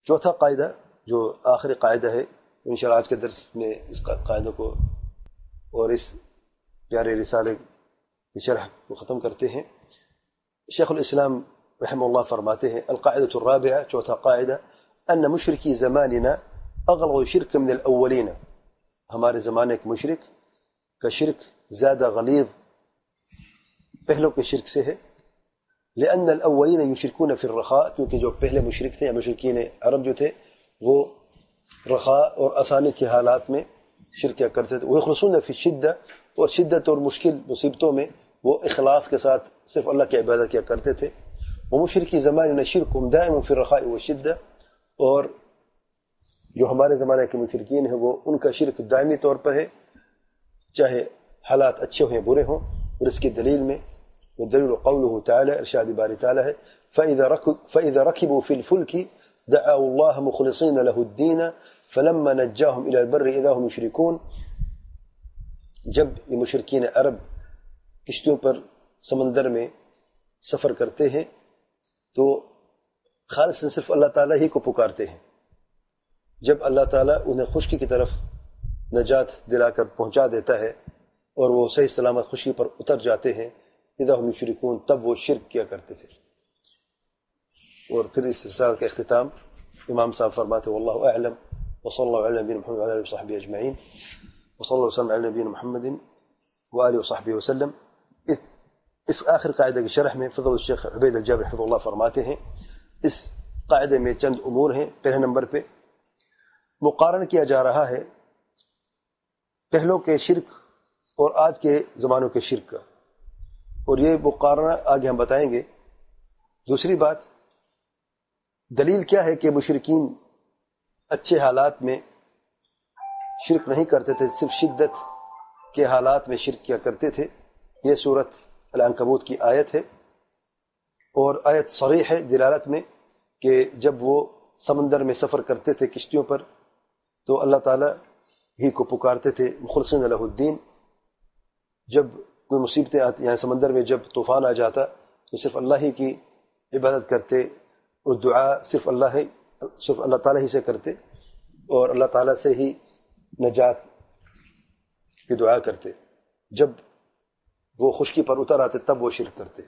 چوتھا قاعدہ جو آخری قاعدہ ہے، انشاءاللہ آج کے درس میں اس قاعدہ کو اور اس پیارے رسالے کی شرح کو ختم کرتے ہیں۔ شیخ الاسلام رحمہ اللہ فرماتے ہیں القاعدۃ الرابعہ، چوتھا قاعدہ، ان مشرکی زماننا اغلظ شرک من الاولین، ہمارے زمانے کے مشرک کا شرک زیادہ غلیظ پہلوں کے شرک سے ہے۔ لأن الاولین یشرکون فی الرخاء، کیونکہ جو پہلے مشرک تھے یا مشرکین عرب جو تھے وہ رخاء اور آسانی کے حالات میں شرک کیا کرتے تھے، ویخلصون فی الشدہ، اور شدت اور مشکل مصیبتوں میں وہ اخلاص کے ساتھ صرف اللہ کی عبادت کیا کرتے تھے۔ ومشرکی زماننا شرکهم دائم فی الرخاء والشدہ، اور جو ہمارے زمانے کے مشرکین ہیں وہ ان کا شرک دائمی طور پر ہے، چاہے حالات اچھے ہوں یا برے ہوں۔ اور اس کی دلیل میں والدلیل قوله تعالی، ارشاد باری تعالی ہے فَإِذَا رَكِبُوا فِي الْفُلْكِ دَعَوُا اللَّهَ مُخْلِصِينَ لَهُ الدِّينَ فَلَمَّا نَجَّاهُمْ إِلَى الْبَرِّ إِذَا هُمْ يُشْرِكُونَ، جب یہ مشرکین عرب کشتیوں پر سمندر میں سفر کرتے ہیں تو خالص صرف اللہ تعالیٰ ہی کو پکارتے ہیں، جب اللہ تعالیٰ انہیں خشکی کی طرف نجات دلا کر پہنچا دیتا ہے اور وہ صحیح سلامت خشکی پر اتر جاتے ہیں، اذا ہم یشرکون، تب وہ شرک کیا کرتے تھے۔ اور پھر اس رسالے کا اختتام امام صاحب فرماتے واللہ اعلم، وصلی اللہ علی نبینا محمد وعلی آلہ وصحبہ اجمعین، وصلی اللہ وسلم علی نبینا محمد وآلہ وصحبہ وسلم۔ اس آخر قاعدہ کی شرح میں فضل الشیخ عبید الجابر حفظ اللہ فرماتے ہیں اس قاعدے میں چند امور ہیں۔ پہلے نمبر پہ مقارن کیا جا رہا ہے پہلوں کے شرک اور آج کے زمانوں کے شرک کا، اور یہ مقارنہ آگے ہم بتائیں گے۔ دوسری بات، دلیل کیا ہے کہ مشرکین اچھے حالات میں شرک نہیں کرتے تھے، صرف شدت کے حالات میں شرک کیا کرتے تھے۔ یہ سورۃ العنکبوت کی آیت ہے، اور آیت صریح ہے دلالت میں کہ جب وہ سمندر میں سفر کرتے تھے کشتیوں پر تو اللہ تعالیٰ ہی کو پکارتے تھے، مخلصین لہ الدین۔ جب کوئی مصیبتیں آتی، یعنی سمندر میں جب طوفان آ جاتا تو صرف اللہ ہی کی عبادت کرتے اور دعا صرف اللہ تعالیٰ ہی سے کرتے، اور اللہ تعالیٰ سے ہی نجات کی دعا کرتے۔ جب وہ خشکی پر اتر آتے تب وہ شرک کرتے۔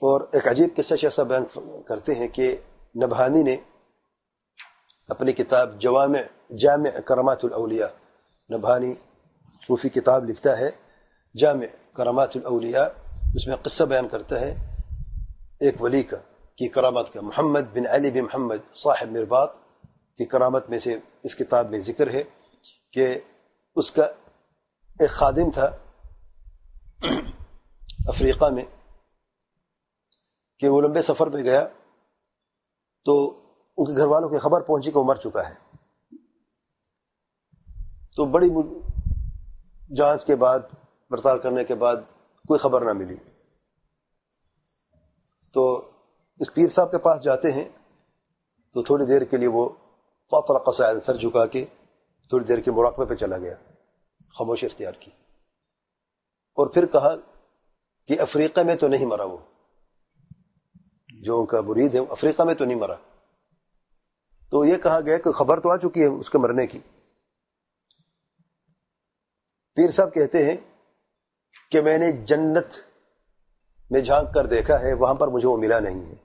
اور ایک عجیب قصہ ایسا بیان کرتے ہیں کہ نبہانی نے اپنی کتاب جامع کرامات الاولیاء، نبہانی صوفی کتاب لکھتا ہے جامع کرامات الاولیاء، اس میں قصہ بیان کرتا ہے ایک ولی کی کرامت کا، محمد بن علی بن محمد صاحب مرباط کی کرامت میں سے اس کتاب میں ذکر ہے کہ اس کا ایک خادم تھا افریقہ میں کہ وہ لمبے سفر پہ گیا تو ان کے گھر والوں کی خبر پہنچی کہ وہ مر چکا ہے۔ تو بڑی جانچ کے بعد، پڑتال کرنے کے بعد کوئی خبر نہ ملی، تو اس پیر صاحب کے پاس جاتے ہیں تو تھوڑی دیر کے لیے وہ فاطرق صاعدا، سر جھکا کے تھوڑی دیر کے مراقبے پہ چلا گیا، خاموشی اختیار کی، اور پھر کہا کہ افریقہ میں تو نہیں مرا، وہ جو ان کا مرید ہے افریقہ میں تو نہیں مرا۔ تو یہ کہا گیا کہ خبر تو آ چکی ہے اس کے مرنے کی۔ پیر صاحب کہتے ہیں کہ میں نے جنت میں جھانک کر دیکھا ہے، وہاں پر مجھے وہ ملا نہیں ہے،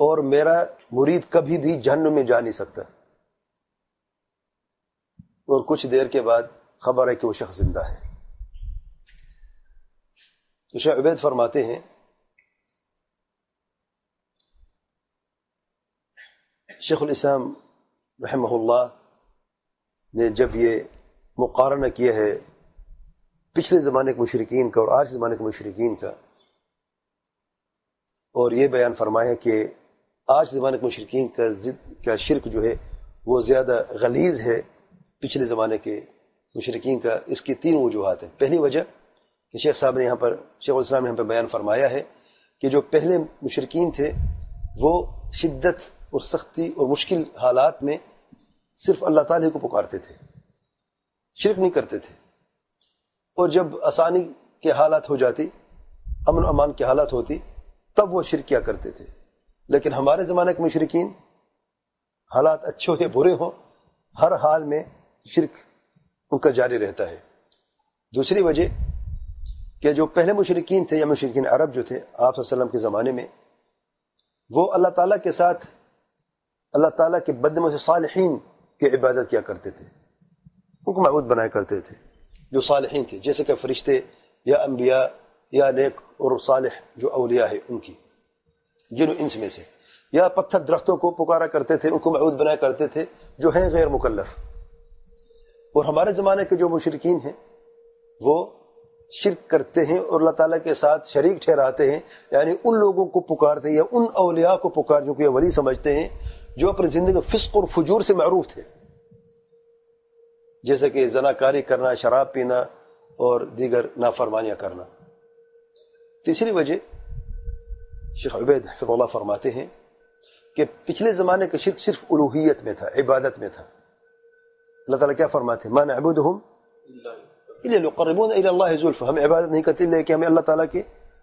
اور میرا مرید کبھی بھی جہنم میں جا نہیں سکتا۔ اور کچھ دیر کے بعد خبر ہے کہ وہ شخص زندہ ہے۔ تو شیخ عبید فرماتے ہیں شیخ الاسلام رحمہ اللہ نے جب یہ مقارنہ کیا ہے پچھلے زمانے کے مشرکین کا اور آج کے زمانے کے مشرکین کا، اور یہ بیان فرمایا کہ آج کے زمانے کے مشرکین کا شرک جو ہے وہ زیادہ غلیظ ہے پچھلے زمانے کے مشرکین کا۔ اس کی تین وجوہات ہیں۔ پہلی وجہ کہ شیخ صاحب نے شیخ الاسلام نے یہاں پہ بیان فرمایا ہے کہ جو پہلے مشرکین تھے وہ شدت اور سختی اور مشکل حالات میں صرف اللہ تعالیٰ کو پکارتے تھے، شرک نہیں کرتے تھے، اور جب آسانی کے حالات ہو جاتی، امن و امان کے حالات ہوتی، تب وہ شرک کیا کرتے تھے۔ لیکن ہمارے زمانے کے مشرکین حالات اچھے ہو یا برے ہوں ہر حال میں شرک ان کا جاری رہتا ہے. دوسری وجہ کہ جو پہلے مشرکین تھے یا مشرکین عرب جو تھے آپ صلی اللہ علیہ وسلم کے زمانے میں، وہ اللہ تعالیٰ کے ساتھ اللہ تعالیٰ کے بدلے میں سے صالحین کی عبادت کیا کرتے تھے، ان کو معبود بنایا کرتے تھے جو صالحین تھے، جیسے کہ فرشتے یا انبیاء یا نیک اور صالح جو اولیاء ہے ان کی جن و انس میں سے، یا پتھر درختوں کو پکارا کرتے تھے، ان کو معبود بنایا کرتے تھے جو ہیں غیر مکلف. اور ہمارے زمانے کے جو مشرکین ہیں وہ شرک کرتے ہیں اور اللہ تعالیٰ کے ساتھ شریک ٹھہراتے ہیں، یعنی ان لوگوں کو پکارتے ہیں یا ان اولیاء کو پکار جو کہ ولی سمجھتے ہیں جو اپنی زندگی میں فسق اور فجور سے معروف تھے، جیسے کہ زناکاری کرنا، شراب پینا اور دیگر نافرمانیاں کرنا. تیسری وجہ شیخ عبید حفظ اللہ فرماتے ہیں کہ پچھلے زمانے کا شرک صرف الوہیت میں تھا، عبادت میں تھا. اللہ تعالیٰ کیا فرماتے ہیں؟ ما نعبدہم الا ليقربونا الى اللہ زلفى، ہم عبادت نہیں کرتے لے کہ ہمیں اللہ تعالیٰ کے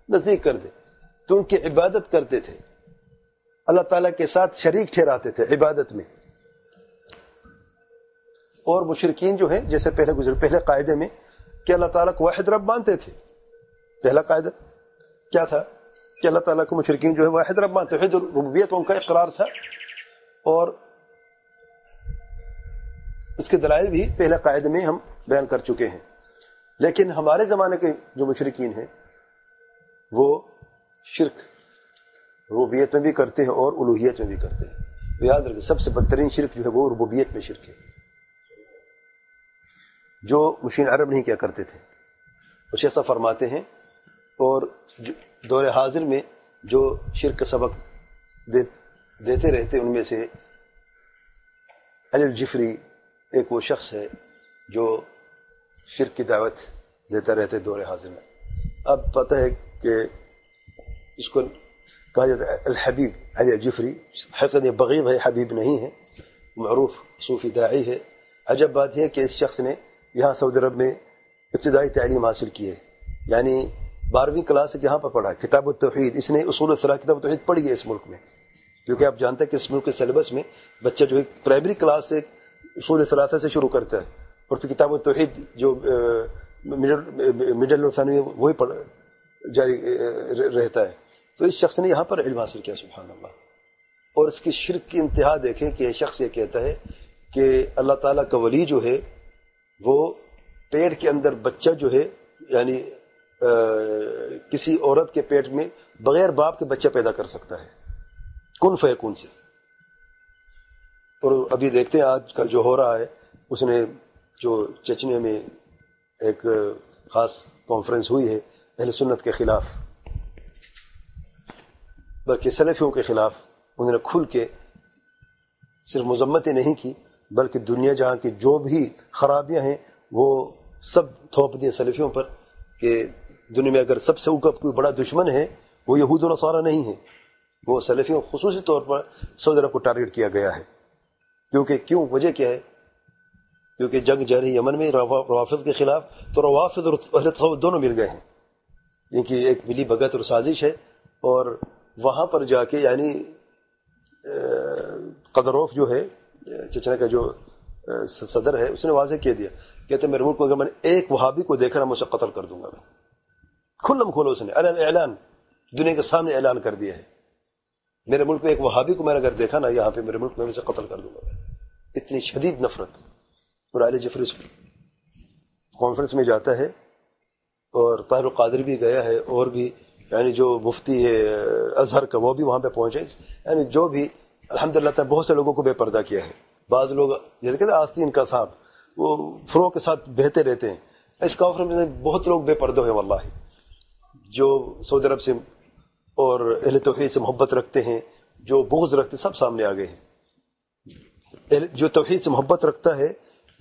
نزدیک کر دے. تو ان کی عبادت کرتے تھے، اللہ تعالیٰ کے ساتھ شریک ٹھہراتے تھے عبادت میں. اور مشرکین جو ہیں جیسے پہلے قاعدے میں کہ اللہ تعالیٰ کو واحد رب مانتے تھے. پہلا قاعدہ کیا تھا کہ اللہ تعالیٰ کو مشرکین جو ہے واحد رب مانتے، توحید الربوبیت ان کا اقرار تھا. اور اس کے دلائل بھی پہلے قاعدے میں ہم بیان کر چکے ہیں. لیکن ہمارے زمانے کے جو مشرکین ہیں وہ شرک ربوبیت میں بھی کرتے ہیں اور الوہیت میں بھی کرتے ہیں. یاد رکھیں سب سے بدترین شرک جو ہے وہ ربوبیت میں شرک ہے، جو مشرکین عرب نہیں کیا کرتے تھے. وہ ایسا فرماتے ہیں. اور دور حاضر میں جو شرک کا سبق دیتے رہتے ان میں سے علی الجفری ایک وہ شخص ہے جو شرک کی دعوت دیتا رہتے دور حاضر میں. اب پتہ ہے کہ اس کو کہا جاتا ہے الحبیب علی الجفری، حقیقت یہ بغیض ہے، حبیب نہیں ہے، معروف صوفی داعی ہے. عجب بات ہے کہ اس شخص نے یہاں سعودی عرب میں ابتدائی تعلیم حاصل کی ہے، یعنی 12ویں کلاس تک یہاں پر پڑھا. کتاب التوحید اس نے اصول الثلاثہ کتاب التوحید پڑھی ہے اس ملک میں، کیونکہ آپ جانتے ہیں کہ اس ملک کے سلیبس میں بچہ جو ہے پرائمری کلاس سے اصول الثلاثہ سے شروع کرتا ہے اور پھر کتاب التوحید جو مڈل اور ثانوی وہی جاری رہتا ہے. تو اس شخص نے یہاں پر علم حاصل کیا سبحان اللہ. اور اس کی شرک کی انتہا دیکھیں کہ یہ شخص یہ کہتا ہے کہ اللہ تعالیٰ کا ولی جو ہے وہ پیٹ کے اندر بچہ جو ہے یعنی کسی عورت کے پیٹ میں بغیر باپ کے بچہ پیدا کر سکتا ہے کن فیکون سے. اور ابھی دیکھتے ہیں آج کل جو ہو رہا ہے، اس نے جو چچنیا میں ایک خاص کانفرنس ہوئی ہے اہل سنت کے خلاف، بلکہ سلفیوں کے خلاف، انہوں نے کھل کے صرف مذمت ہی نہیں کی بلکہ دنیا جہاں کی جو بھی خرابیاں ہیں وہ سب تھوپ دیے سلفیوں پر کہ دنیا میں اگر سب سے اوپر کوئی بڑا دشمن ہے وہ یہود و نصارہ نہیں ہے، وہ سلفیوں خصوصی طور پر سعودی عرب کو ٹارگیٹ کیا گیا ہے. کیوں وجہ کیا ہے؟ کیونکہ جنگ جاری یمن میں روافض کے خلاف، تو روافض اور اہل تصوف دونوں مل گئے ہیں. ان کی ایک ملی بھگت اور سازش ہے. اور وہاں پر جا کے یعنی قدروف جو ہے چچنا کا جو صدر ہے اس نے واضح کہہ دیا، کہتے میرے ملک کو اگر میں نے ایک وہابی کو دیکھا میں اسے قتل کر دوں گا. میں کھلم کھولو اس نے اعلان دنیا کے سامنے اعلان کر دیا ہے، میرے ملک میں ایک وہابی کو میں نے اگر دیکھا نا یہاں پہ میرے ملک میں اسے قتل کر دوں گا. اتنی شدید نفرت. اور علی جفری کانفرنس میں جاتا ہے اور طاہر القادری بھی گیا ہے اور بھی یعنی جو مفتی ہے ازہر کا وہ بھی وہاں پہ پہنچے، یعنی جو بھی الحمدللہ تعالیٰ بہت سے لوگوں کو بے پردہ کیا ہے. بعض لوگ جیسے کہتے ہیں آستین کا صاحب وہ فروغ کے ساتھ بہتے رہتے ہیں. اس کانفرنس میں بہت لوگ بے پردہ ہیں واللہ، جو سعودی عرب سے اور اہل توحید سے محبت رکھتے ہیں، جو بغض رکھتے ہیں، سب سامنے آ گئے ہیں. جو توحید سے محبت رکھتا ہے،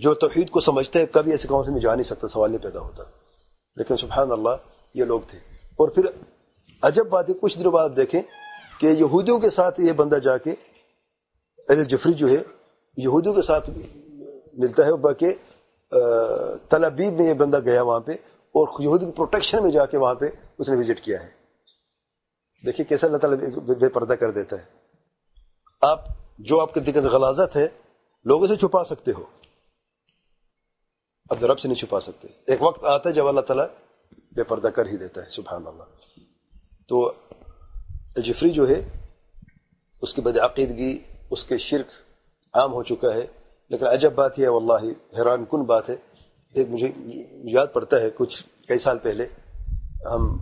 جو توحید کو سمجھتا ہے، کبھی ایسے کانفرنس میں جا نہیں سکتا، سوال نہیں پیدا ہوتا. لیکن سبحان اللہ یہ لوگ تھے. اور پھر عجب بات ہے کچھ دنوں بعد دیکھیں کہ یہودیوں کے ساتھ یہ بندہ جا کے علی الجفری جو ہے یہودیوں کے ساتھ ملتا ہے، باقی تل ابیب میں یہ بندہ گیا وہاں پہ اور یہودی کی پروٹیکشن میں جا کے وہاں پہ اس نے وزٹ کیا ہے. دیکھیے کیسے اللہ تعالیٰ بے پردہ کر دیتا ہے. آپ جو آپ کے دل کے غلاظت ہے لوگوں سے چھپا سکتے ہو، اب رب سے نہیں چھپا سکتے. ایک وقت آتا ہے جب اللہ تعالیٰ بے پردہ کر ہی دیتا ہے. سبحان اللہ. تو الجفری جو ہے اس کی بدعقیدگی، اس کے شرک عام ہو چکا ہے. لیکن عجب بات یہ ہے، واللہ حیران کن بات ہے. ایک مجھے یاد پڑتا ہے کئی سال پہلے ہم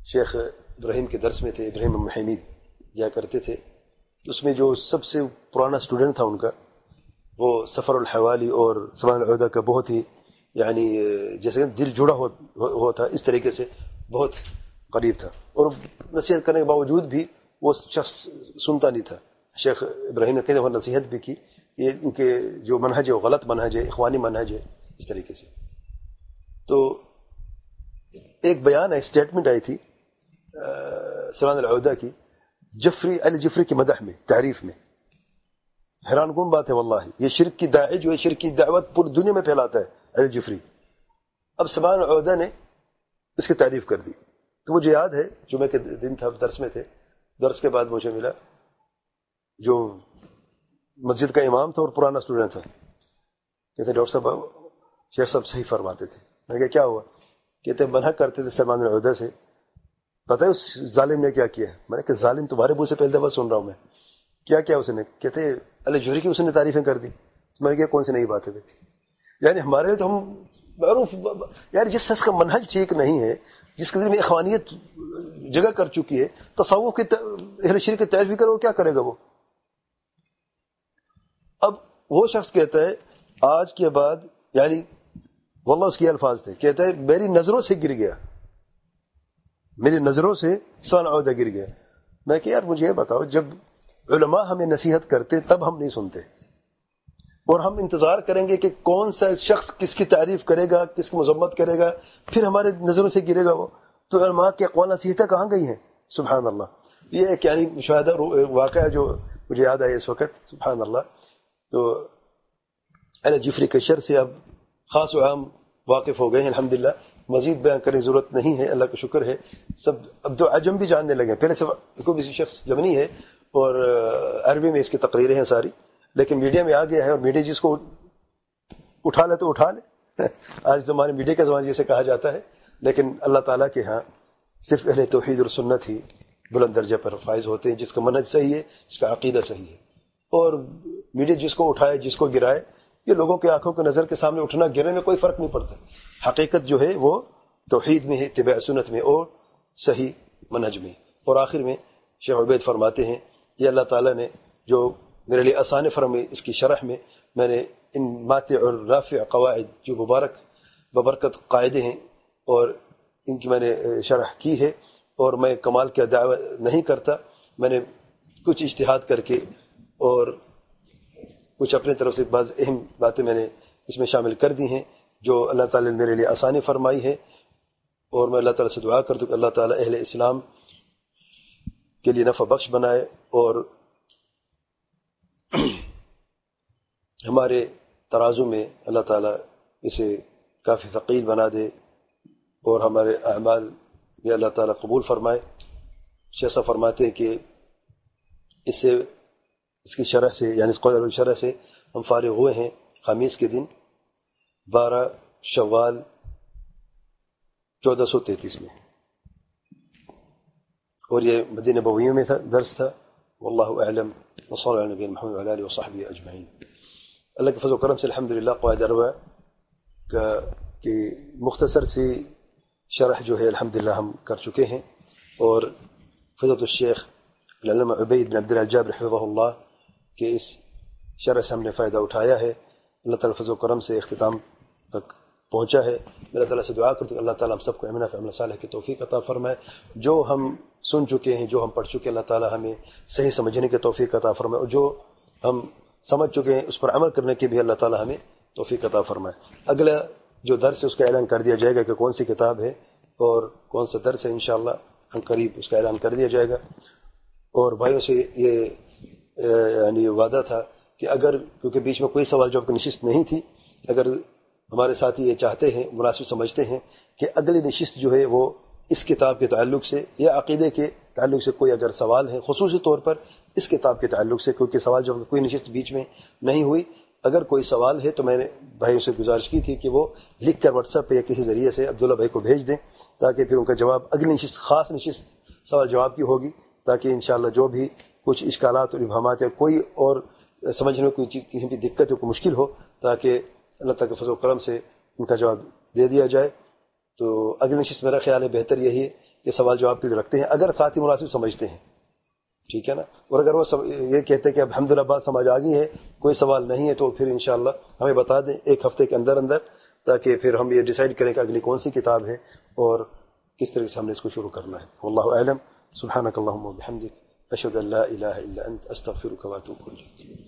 شیخ ابراہیم کے درس میں تھے، ابراہیم حمید جایا کرتے تھے. اس میں جو سب سے پرانا اسٹوڈنٹ تھا ان کا، وہ سفر الحوالی اور سمان العودہ کا بہت ہی یعنی جیسے دل جڑا ہوا تھا، اس طریقے سے بہت قریب تھا. اور نصیحت کرنے کے باوجود بھی وہ شخص سنتا نہیں تھا. شیخ ابراہیم نے کئی دفعہ نصیحت بھی کی کہ ان کے جو منہج ہے وہ غلط منہج ہے، اخوانی منہج ہے، اس طریقے سے. تو ایک بیان ہے، اسٹیٹمنٹ آئی تھی سمان العودہ کی الجفری کی مدح میں، تعریف میں. حیران کن بات ہے واللہ. یہ شرک کی داعی جو ہے، شرک کی دعوت پوری دنیا میں پھیلاتا ہے الجفری. اب سمان العودہ نے اس کی تعریف کر دی. تو مجھے یاد ہے جمعہ کے دن تھا، درس میں تھے. درس کے بعد مجھے ملا جو مسجد کا امام تھا اور پرانا اسٹوڈنٹ تھا. کہتے ڈاکٹر صاحب شیخ صاحب صحیح فرماتے تھے. میں کہا کیا ہوا؟ کہتے منع کرتے تھے سلمان العودہ سے. پتہ ہے اس ظالم نے کیا کیا ہے؟ میں نے کہا ظالم تمہارے منہ سے پہلی دفعہ سن رہا ہوں میں. کیا اس نے؟ کہتے الجفری کی اس نے تعریفیں کر دی. میں نے کہا کون سی نئی بات ہے؟ یعنی ہمارے لیے تو ہم معروف، یعنی جس شخص کا منہج ٹھیک نہیں ہے، جس کے دل میں اخوانیت جگہ کر چکی ہے، تصوف کی اہل شرک کی تعریف کرو، کیا کرے گا وہ؟ اب وہ شخص کہتا ہے آج کے بعد، یعنی واللہ اس کے الفاظ تھے، کہتا ہے میری نظروں سے گر گیا، میری نظروں سے سوال عہدہ گر گیا. میں کہ یار مجھے یہ بتاؤ، جب علماء ہمیں نصیحت کرتے تب ہم نہیں سنتے، اور ہم انتظار کریں گے کہ کون سا شخص کس کی تعریف کرے گا، کس کی مذمت کرے گا، پھر ہمارے نظروں سے گرے گا وہ. تو علماء کی اقوال نصیحتیں کہاں گئی ہیں؟ سبحان اللہ. یہ ایک یعنی مشاہدہ واقعہ جو مجھے یاد آیا اس وقت. سبحان اللہ. تو الجفری کے شر سے اب خاص و عام واقف ہو گئے ہیں الحمدللہ. مزید بیان کرنے کی ضرورت نہیں ہے، اللہ کا شکر ہے. سب اب تو عجم بھی جاننے لگے. پہلے سے کوئی بھی شخص یمنی ہے اور عربی میں اس کی تقریریں ہیں ساری، لیکن میڈیا میں آ گیا ہے، اور میڈیا جس کو اٹھا لے تو اٹھا لے. آج زمانے میڈیا کا زمانہ جسے کہا جاتا ہے، لیکن اللہ تعالیٰ کے ہاں صرف اہل توحید اور سنت ہی بلند درجے پر فائز ہوتے ہیں، جس کا منہج صحیح ہے، جس کا عقیدہ صحیح ہے. اور میڈیا جس کو اٹھائے، جس کو گرائے، یہ لوگوں کے آنکھوں کے نظر کے سامنے اٹھنا گرنے میں کوئی فرق نہیں پڑتا. حقیقت جو ہے وہ توحید میں ہے، اتباع سنت میں اور صحیح منہج میں. اور آخر میں شیخ عبید فرماتے ہیں یہ اللہ تعالیٰ نے جو میرے لیے آسان فرمائی، اس کی شرح میں نے ان ماتع اور رافع قواعد جو ببرکت قاعدے ہیں، اور ان کی میں نے شرح کی ہے. اور میں کمال کا دعویٰ نہیں کرتا، میں نے کچھ اجتہاد کر کے اور کچھ اپنے طرف سے بعض اہم باتیں میں نے اس میں شامل کر دی ہیں جو اللہ تعالیٰ نے میرے لیے آسانی فرمائی ہے. اور میں اللہ تعالیٰ سے دعا کرتا ہوں کہ اللہ تعالیٰ اہل اسلام کے لیے نفع بخش بنائے، اور ہمارے ترازو میں اللہ تعالیٰ اسے کافی ثقیل بنا دے، اور ہمارے اعمال میں اللہ تعالیٰ قبول فرمائے. شیخ فرماتے ہیں کہ اس کی شرح سے، یعنی اس قول شرح سے ہم فارغ ہوئے ہیں خمیس کے دن 12 شوال 1433 میں، اور یہ مدینہ نبوی میں درس تھا. واللہ اعلم، وصلی اللہ علیہ نبی محمد وعلی آلہ وصحبہ اجمعین. اللہ کے فضل و کرم سے الحمدللہ قواعد اربعہ کی مختصر سی شرح جو ہے الحمدللہ ہم کر چکے ہیں، اور فضلۃ الشیخ علامہ عبید بن عبد الجابر حفظہ اللہ کے اس شرح سے ہم نے فائدہ اٹھایا ہے. اللہ تعالیٰ فضل و کرم سے اختتام تک پہنچا ہے. اللہ تعالیٰ سے دعا کرتے کہ اللہ تعالیٰ ہم سب کو علم نافع عمل صالح کی توفیق عطا فرمائے. جو ہم سن چکے ہیں، جو ہم پڑھ چکے ہیں، اللہ تعالیٰ ہمیں صحیح سمجھنے کی توفیق عطا فرمائے، اور جو ہم سمجھ چکے ہیں اس پر عمل کرنے کی بھی اللہ تعالیٰ ہمیں توفیق عطا فرمائے. اگلا جو درس ہے اس کا اعلان کر دیا جائے گا کہ کون سی کتاب ہے اور کون سا درس ہے. انشاءاللہ ہم قریب اس کا اعلان کر دیا جائے گا. اور بھائیوں سے یہ یعنی وعدہ تھا کہ اگر کیونکہ بیچ میں کوئی سوال جواب کی نشست نہیں تھی، اگر ہمارے ساتھی یہ چاہتے ہیں، مناسب سمجھتے ہیں کہ اگلی نشست جو ہے وہ اس کتاب کے تعلق سے یا عقیدے کے تعلق سے کوئی اگر سوال ہے، خصوصی طور پر اس کتاب کے تعلق سے، کیونکہ سوال جب کوئی نشست بیچ میں نہیں ہوئی، اگر کوئی سوال ہے تو میں نے بھائیوں سے گزارش کی تھی کہ وہ لکھ کر واٹس ایپ پہ یا کسی ذریعے سے عبداللہ بھائی کو بھیج دیں، تاکہ پھر ان کا جواب اگلی نشست، خاص نشست سوال جواب کی ہوگی، تاکہ انشاءاللہ جو بھی کچھ اشکالات اور ابہامات یا کوئی اور سمجھنے میں کوئی چیز کسی بھی دقت ہو، کوئی مشکل ہو، تاکہ اللہ تعالیٰ کے فضل و کرم سے ان کا جواب دے دیا جائے۔ تو اگلی نشست میرا خیال ہے بہتر یہی ہے کہ سوال جواب کے لیے رکھتے ہیں، اگر ساتھی مناسب سمجھتے ہیں، ٹھیک ہے نا، اور اگر وہ یہ کہتے ہیں کہ الحمدللہ بات سمجھ آ گئی ہے، کوئی سوال نہیں ہے، تو پھر انشاءاللہ ہمیں بتا دیں ایک ہفتے کے اندر اندر، تاکہ پھر ہم یہ ڈیسائیڈ کریں کہ اگلی کون سی کتاب ہے اور کس طرح سے ہم نے اس کو شروع کرنا ہے۔ واللہ اعلم۔ سبحانک اللہم و بحمدک، اشہد ان لا الہ الا انت، استغفرک و اتوب الیک۔